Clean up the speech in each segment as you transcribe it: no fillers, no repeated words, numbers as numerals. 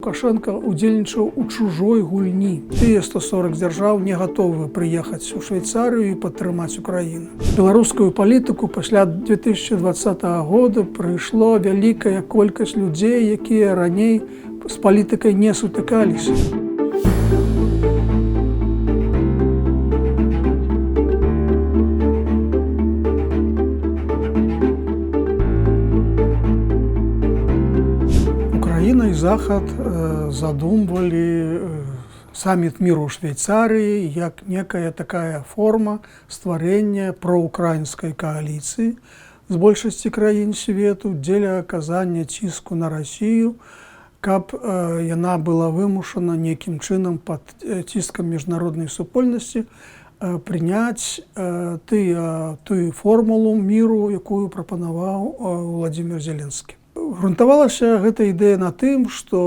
Лукашенко удзельнічаў у чужой гульні. Тыя 140 дзяржаў не гатовы прыехаць у Швейцарыю і падтрымаць Украіну. Беларускую палітыку пасля 2020 года прыйшло вялікая колькасць людзей, якія раней з палітыкай не сутыкаліся. Украина и Захад задумывали саммит миру в Швейцарии как некая такая форма створения проукраинской коалиции с большасці краін свету дзеля аказання ціску на Россию, каб яна была вымушана неким чынам под ціскам міжнароднай супольнасці прыняць тую формулу миру, якую прапанаваў Владимир Зеленский. Грунтавалася гэта ідэя на тым, што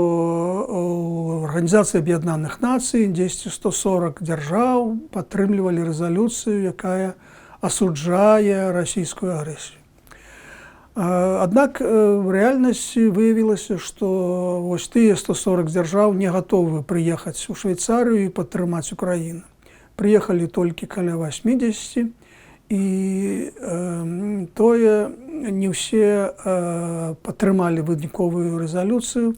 Арганізацыя Аб'яднаных Нацый, 140 дзяржаў падтрымлівалі рэзалюцыю, якая асуджае расійскую агрэсію. Аднак в рэальнасці выявілася, што вось тыя 140 дзяржаў не гатовы прыехаць у Швейцарыю і падтрымаць Украіну. Прыехалі толькі каля 80, і тое не ўсе падтрымалі выніковую рэзалюцыю,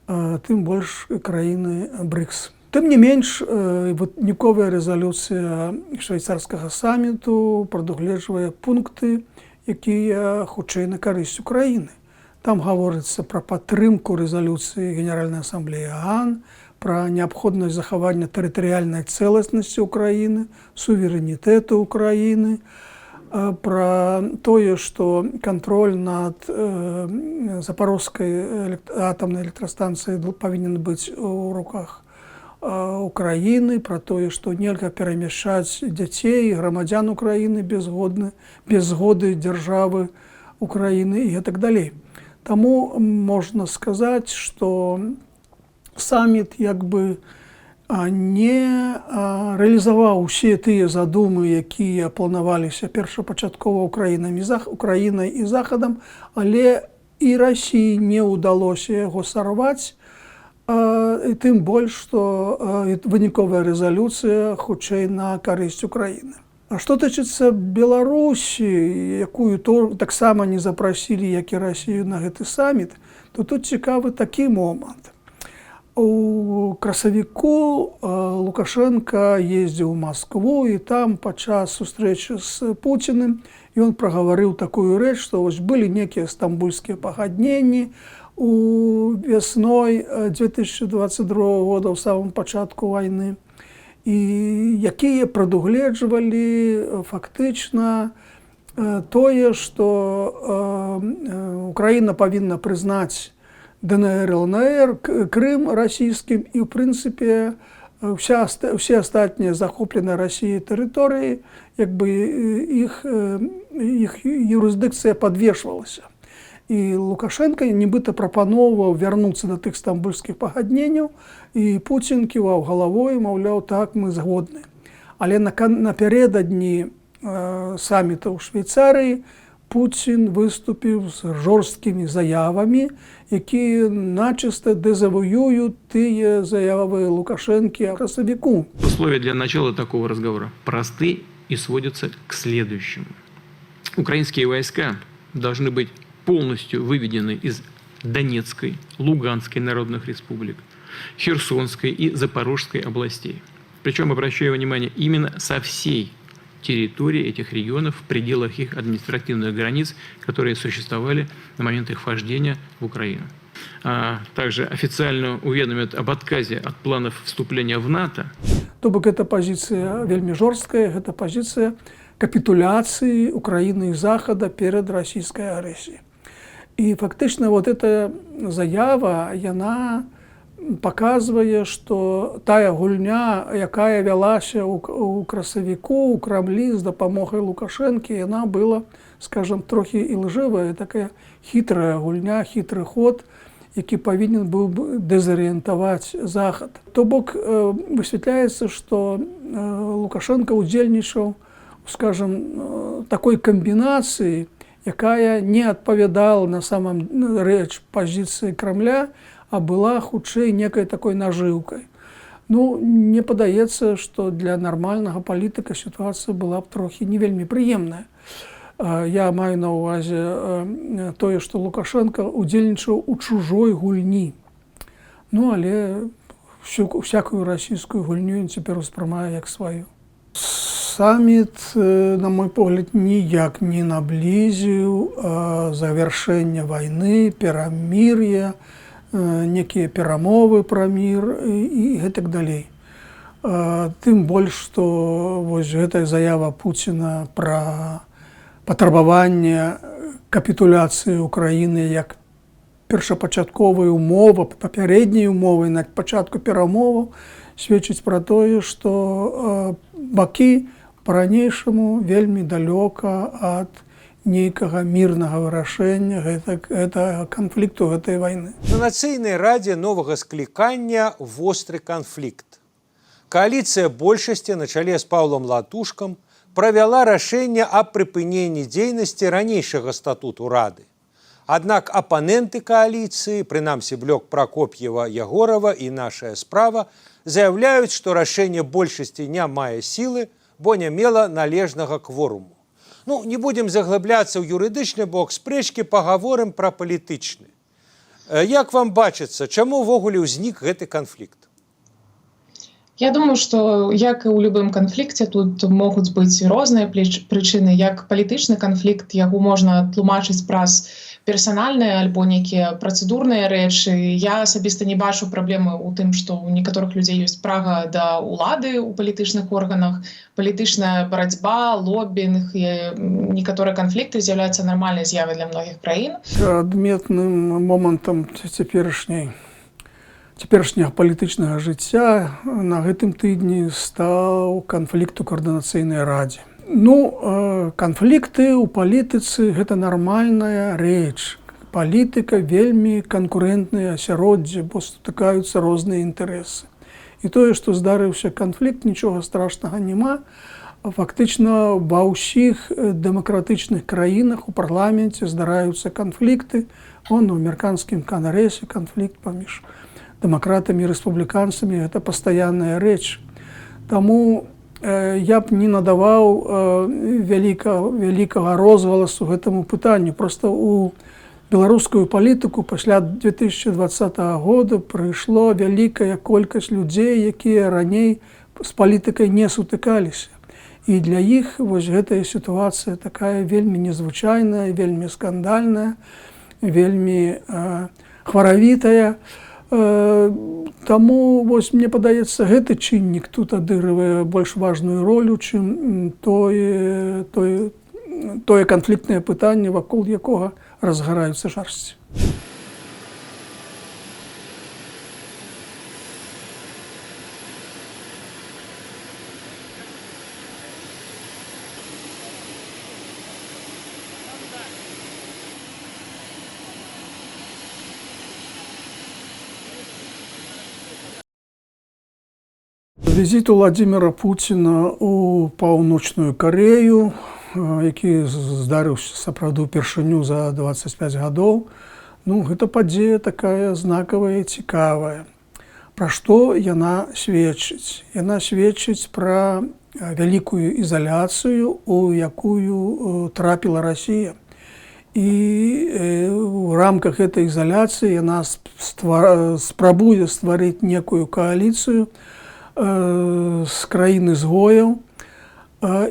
тым больш краіны БРИКС. Тым не менш, выніковая рэзалюцыя швейцарскага самміту прадугледжвае пункты, якія хутчэй на карысць Украіны. Там гаворыцца пра падтрымку рэзалюцыі Генеральнай асамблеі ААН, пра неабходнасць захавання тэрытарыяльнай цэласнасці Украіны, суверэнітэту Украіны, пра тое, што кантроль над Запорожскай атамнай электрастанцыяй павінен быць у руках Украіны, пра тое, што нельга перамяшчаць дзяцей, грамадзян Украіны без згоды дзяржавы Украіны і гэтак далей. Таму можна сказаць, што самміт як бы не рэалізаваў усе тыя задумы, якія планаваліся першапачаткова Украінай і Захадам, але і Расіі не ўдалося яго сарваць, і тым больш, што выніковая рэзалюцыя хутчэй на карысць Украіны. А што тычыцца Беларусі, якую таксама не запрасілі, як і Расію на гэты самміт, то тут цікавы такі момант. У красавіку Лукашенко ездзіў у Маскву, і там падчас сустрэчы з Пуціным ён прагаварыў такую рэч, што вось былі некія стамбульскія пагадненні у вясной 2022 года, ў самым пачатку вайны, і якія прадугледжвалі фактычна тое, што Украіна павінна прызнаць ДНР, ЛНР, Крым расійскім, і, ў прынцыпе, усе астатнія захопленыя Расіяй тэрыторыі, як бы іх юрысдыкцыя падвешвалася. І Лукашенко нібыта прапаноўваў вярнуцца да тых стамбульскіх пагадненняў, і Пуцін ківаў галавой, маўляў, так, мы згодны. Але напярэдадні самміта ў Швейцарыі Пуцін выступіў з жорсткімі заявамі, якія начисто дезавуюют тыя заявы Лукашенко о красавіку. Условия для начала такого разговора просты и сводятся к следующему. Украинские войска должны быть полностью выведены из Донецкой, Луганской народных республик, Херсонской и Запорожской областей. Причем, обращаю внимание, именно со всей территории этих регионов в пределах их административных границ, которые существовали на момент их вхождения в Украину. Также официально уведомят об отказе от планов вступления в НАТО. То бок эта позиция вельмі жорсткая, гэта позиция капитуляции Украины и Захада перед российской агрессией. И фактично вот эта заява, яна показвае, што тая гульня, якая вялася ў красавіку, у Крамлі з дапамогай Лукашэнкі, яна была, скажем, трохі ілжывая, такая хітрая гульня, хітры ход, які павінен быў бы дэзарыентаваць Захад. То бок высвятляецца, што Лукашенко удзельнічаў, скажем, такой камбінацыі, якая не адпавядала на самом рэч пазіцыі Крамля, а была хутчэй некай такой нажыўкай. Ну, мне падаецца, што для нармальнага палітыка сітуацыя была б трохі не вельмі прыемная. Я маю на ўвазе тое, што Лукашенко удзельнічаў у чужой гульні. Ну, але всякую расійскую гульню ён цяпер успрымае як сваю. Саміт, на мой погляд, ніяк не наблізіў завяршэння вайны, перамір'я, некія перамовы пра мір і гэтак далей. Тым больш, што вось гэтая заява Пуціна пра патрабаванне капітуляцыі Украіны як першапачатковая умова, папярэдняй умовы на пачатку перамоваў сведчыць пра тое, што бакі па-ранейшаму вельмі далёка ад нейкага мірнага вырашэння гэтага канфлікту, гэтай вайны. На Нацыйнай радзе новага склікання востры канфлікт. Коаліцыя большасці на чале з Паўлам Латушкам правяла рашэнне аб прыпыненні дзейнасці ранейшага статуту рады. Аднак апаненты кааліцыі, прынамсі блок Пракоп'ева, Ягорова і нашая справа, заяўляюць, што рашэнне большасці не мае сілы, бо не мела належнага кворуму. Ну, не будем заглыбляцца ў юрыдычны бок спрэчкі, пагаворым пра палітычны. Як вам бачыцца, чаму ўвогуле ўзнік гэты канфлікт? Я думаю, што, як і ў любым канфлікце, тут могуць быць розныя прычыны. Як палітычны канфлікт, яго можна тлумачыць праз персанальныя альбо нейкія працэдурныя рэчы. Я асабіста не бачу праблемы ў тым, што ў некаторых людзей ёсць прага да ўлады ў палітычных органах, палітычная барацьба, лоббінг і некаторыя канфлікты з'яўляюцца нармальнай з'явай для многіх краін. Адметным момантам цяперашняга палітычнага жыцця на гэтым тыдні стаў канфлікт у каардынацыйнай радзе. Ну, канфлікты ў палітыцы – гэта нармальная рэч. Палітыка вельмі канкурэнтнае асяроддзе, бо сутыкаюцца розныя інтарэсы. І тое, што здарыўся канфлікт, нічога страшнага няма. Фактычна ва ўсіх дэмакратычных краінах у парламенце здараюцца канфлікты. У амерыканскім кангрэсе канфлікт паміж дэмакратамі і рэспубліканцамі – гэта пастаянная рэч. Таму я б не надаваў вялікага розгаласу гэтаму пытанню. Проста у беларускую палітыку пасля 2020 года прыйшло вялікая колькасць людзей, якія раней з палітыкай не сутыкаліся. І для іх вось гэтая сітуацыя такая вельмі незвычайная, вельмі скандальная, вельмі хваравітая. Таму вось мне падаецца, гэты чыннік тут адыгрывае больш важную ролю, чым тое канфліктнае пытанне, вакол якога разгараюцца жарсці. Візіт Владзіміра Пуціна ў Паўночную Карею, які здарыўся сапраўды ўпершыню за 25 гадоў, ну, гэта падзея такая знакавая і цікавая. Пра што яна сведчыць? Яна сведчыць пра вялікую ізаляцыю, у якую трапіла Расія. І ў рамках гэтай ізаляцыі яна спрабуе стварыць некую кааліцыю з краін-ізгояў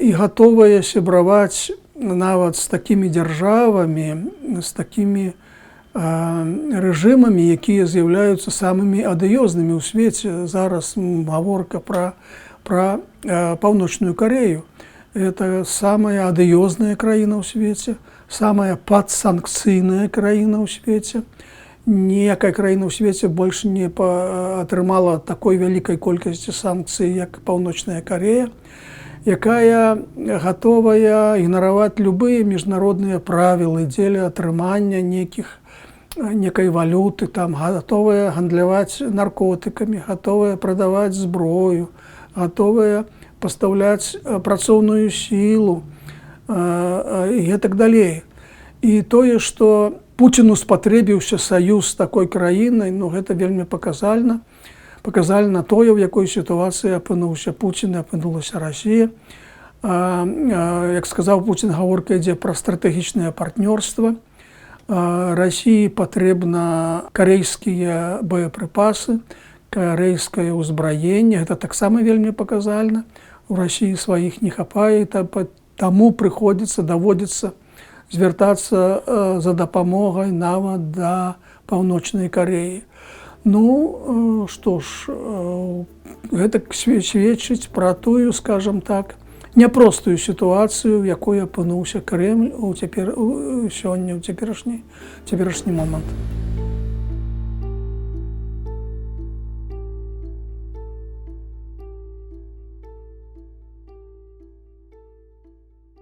і гатовая сябраваць нават з такімі дзяржавамі, з такімі рэжымамі, якія з'яўляюцца самымі адыёзнымі ў свеце. Зараз гаворка пра Паўночную Карею. Это самая адыёзная краіна ў свеце, самая падсанкцыйная краіна ў свеце. Ніякая краіна ў свеце больш не атрымала такой вялікай колькасці санкцый, як Паўночная Карея, якая гатовая ігнараваць любыя міжнародныя правілы дзеля атрымання некай валюты, гатовая гандляваць наркотыкамі, гатовая прадаваць зброю, гатовая пастаўляць працоўную сілу і гэтак далей. І тое, што Пуціну спатрэбіўся саюз з такой краінай, ну гэта вельмі паказальна тое, в якой сітуацыі апынуўся Пуцін і апынулася Расія. Як сказаў Пуцін, гаворка ідзе пра стратэгічнае партнёрства. Расіі патрэбна карэйскія боепрыпасы, карэйскае ўзбраенне. Гэта таксама вельмі паказальна. У Расіі сваіх не хапае, таму даводзіцца звяртацца за дапамогай нават да Паўночнай Карэі. Ну, што ж, гэта сведчыць пра тую, скажам так, няпростую сітуацыю, в якой апынуўся Крэмль сёння, у цяперашні момант.